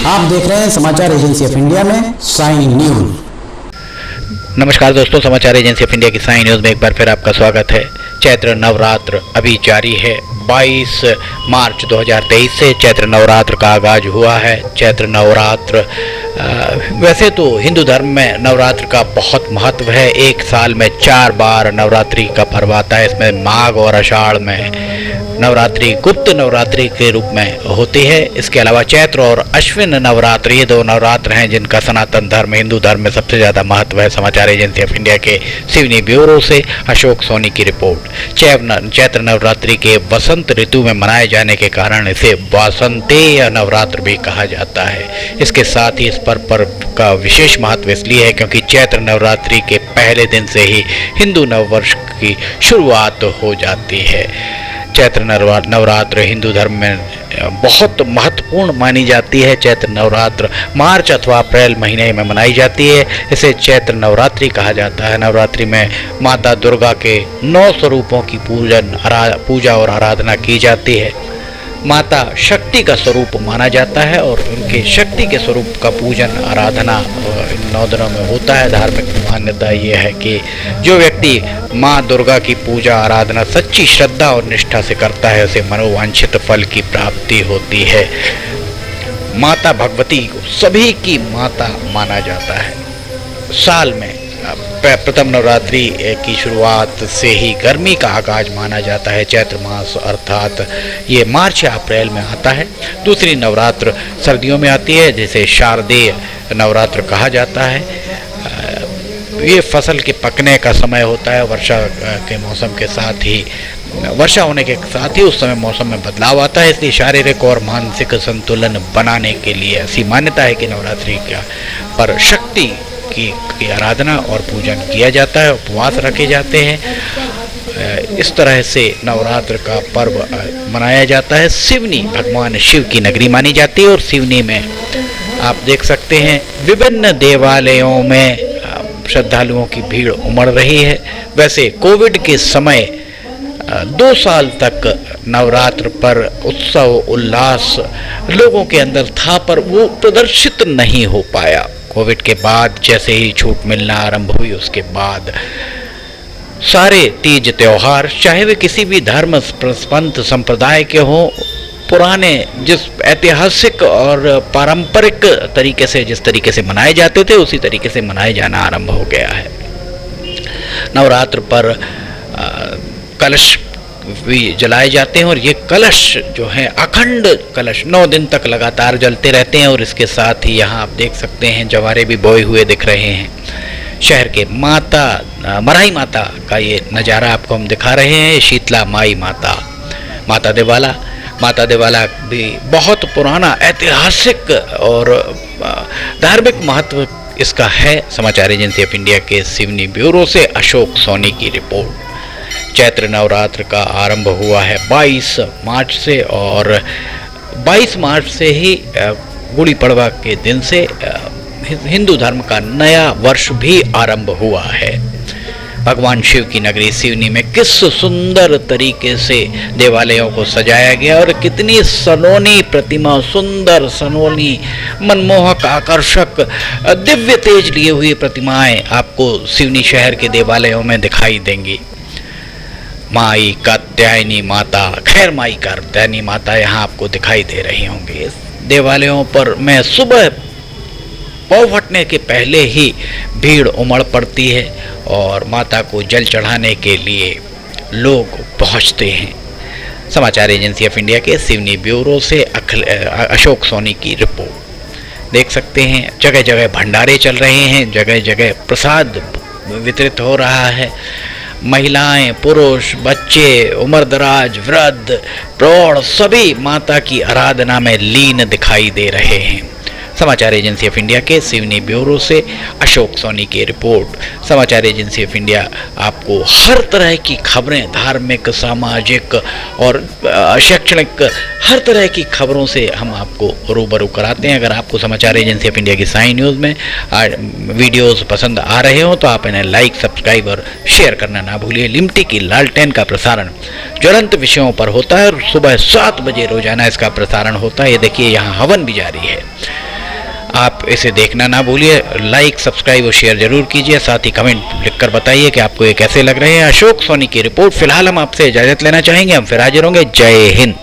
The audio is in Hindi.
आप देख रहे हैं समाचार एजेंसी ऑफ इंडिया में साइन न्यूज। नमस्कार दोस्तों, समाचार एजेंसी ऑफ इंडिया की साइन न्यूज में एक बार फिर आपका स्वागत है। चैत्र नवरात्र अभी जारी है। 22 मार्च 2023 से चैत्र नवरात्र का आगाज हुआ है। चैत्र नवरात्र वैसे तो हिंदू धर्म में नवरात्र का बहुत महत्व है। एक साल में 4 बार नवरात्रि का पर्व आता है। इसमें माघ और आषाढ़ में नवरात्रि गुप्त नवरात्रि के रूप में होती है। इसके अलावा चैत्र और अश्विन नवरात्र, ये 2 नवरात्र हैं जिनका सनातन धर्म हिंदू धर्म में सबसे ज़्यादा महत्व है। समाचार एजेंसी ऑफ इंडिया के सिवनी ब्यूरो से अशोक सोनी की रिपोर्ट। चैत्र नवरात्रि के वसंत ऋतु में मनाए जाने के कारण इसे वासंतेय नवरात्र भी कहा जाता है। इसके साथ ही इस पर्व का विशेष महत्व इसलिए है क्योंकि चैत्र नवरात्रि के पहले दिन से ही हिंदू नववर्ष की शुरुआत हो जाती है। चैत्र नवरात्र हिंदू धर्म में बहुत महत्वपूर्ण मानी जाती है। चैत्र नवरात्र मार्च अथवा अप्रैल महीने में मनाई जाती है। इसे चैत्र नवरात्रि कहा जाता है। नवरात्रि में माता दुर्गा के 9 स्वरूपों की पूजा और आराधना की जाती है। माता शक्ति का स्वरूप माना जाता है और उनके शक्ति के स्वरूप का पूजन आराधना इन 9 दिनों में होता है। धार्मिक मान्यता ये है कि जो व्यक्ति माँ दुर्गा की पूजा आराधना सच्ची श्रद्धा और निष्ठा से करता है उसे मनोवांछित फल की प्राप्ति होती है। माता भगवती को सभी की माता माना जाता है। साल में प्रथम नवरात्रि की शुरुआत से ही गर्मी का आगाज माना जाता है। चैत्र मास अर्थात ये मार्च या अप्रैल में आता है। दूसरी नवरात्र सर्दियों में आती है जिसे शारदीय नवरात्र कहा जाता है। ये फसल के पकने का समय होता है। वर्षा के मौसम के साथ ही वर्षा होने के साथ ही उस समय मौसम में बदलाव आता है। इसलिए शारीरिक और मानसिक संतुलन बनाने के लिए ऐसी मान्यता है कि नवरात्रि का पर शक्ति की आराधना और पूजन किया जाता है। उपवास रखे जाते हैं। इस तरह से नवरात्र का पर्व मनाया जाता है। सिवनी भगवान शिव की नगरी मानी जाती है और सिवनी में आप देख सकते हैं विभिन्न देवालयों में श्रद्धालुओं की भीड़ उमड़ रही है। वैसे कोविड के समय 2 साल तक नवरात्र पर उत्सव उल्लास लोगों के अंदर था, पर वो प्रदर्शित नहीं हो पाया। कोविड के बाद जैसे ही छूट मिलना आरंभ हुई उसके बाद सारे तीज त्योहार, चाहे वे किसी भी धर्म पंथ संप्रदाय के हों, पुराने जिस ऐतिहासिक और पारंपरिक तरीके से जिस तरीके से मनाए जाते थे उसी तरीके से मनाए जाना आरंभ हो गया है। नवरात्र पर कलश भी जलाए जाते हैं और ये कलश जो है अखंड कलश 9 दिन तक लगातार जलते रहते हैं। और इसके साथ ही यहाँ आप देख सकते हैं जवारे भी बोए हुए दिख रहे हैं। शहर के मराही माता का ये नज़ारा आपको हम दिखा रहे हैं। शीतला माई माता, माता देवाला भी बहुत पुराना ऐतिहासिक और धार्मिक महत्व इसका है। समाचार एजेंसी ऑफ इंडिया के सिवनी ब्यूरो से अशोक सोनी की रिपोर्ट। चैत्र नवरात्र का आरंभ हुआ है 22 मार्च से और 22 मार्च से ही गुड़ी पड़वा के दिन से हिंदू धर्म का नया वर्ष भी आरंभ हुआ है। भगवान शिव की नगरी सिवनी में किस सुंदर तरीके से देवालयों को सजाया गया और कितनी सलोनी प्रतिमा, सुंदर सलोनी, मनमोहक, आकर्षक, दिव्य तेज लिए हुई प्रतिमाएं आपको सिवनी शहर के देवालयों में दिखाई देंगी। माई कात्यायनी माता, खैर माई कात्यायनी माता यहाँ आपको दिखाई दे रही होंगी। देवालयों पर मैं सुबह पौ फटने के पहले ही भीड़ उमड़ पड़ती है और माता को जल चढ़ाने के लिए लोग पहुँचते हैं। समाचार एजेंसी ऑफ इंडिया के सिवनी ब्यूरो से अशोक सोनी की रिपोर्ट। देख सकते हैं जगह जगह भंडारे चल रहे हैं, जगह जगह प्रसाद वितरित हो रहा है। महिलाएं, पुरुष, बच्चे, उम्रदराज, वृद्ध, प्रौढ़ सभी माता की आराधना में लीन दिखाई दे रहे हैं। समाचार एजेंसी ऑफ इंडिया के सिवनी ब्यूरो से अशोक सोनी की रिपोर्ट। समाचार एजेंसी ऑफ इंडिया आपको हर तरह की खबरें, धार्मिक, सामाजिक और शैक्षणिक, हर तरह की खबरों से हम आपको रूबरू कराते हैं। अगर आपको समाचार एजेंसी ऑफ इंडिया की साइन न्यूज़ में वीडियोस पसंद आ रहे हो तो आप इन्हें लाइक, सब्सक्राइब और शेयर करना ना भूलिए। लिमटी की लालटेन का प्रसारण ज्वलंत विषयों पर होता है और सुबह 7 बजे रोजाना इसका प्रसारण होता है। ये देखिए यहाँ हवन भी जारी है, आप इसे देखना ना भूलिए। लाइक, सब्सक्राइब और शेयर जरूर कीजिए। साथ ही कमेंट लिखकर बताइए कि आपको ये कैसे लग रहे हैं। अशोक सोनी की रिपोर्ट। फिलहाल हम आपसे इजाजत लेना चाहेंगे, हम फिर हाजिर होंगे। जय हिंद।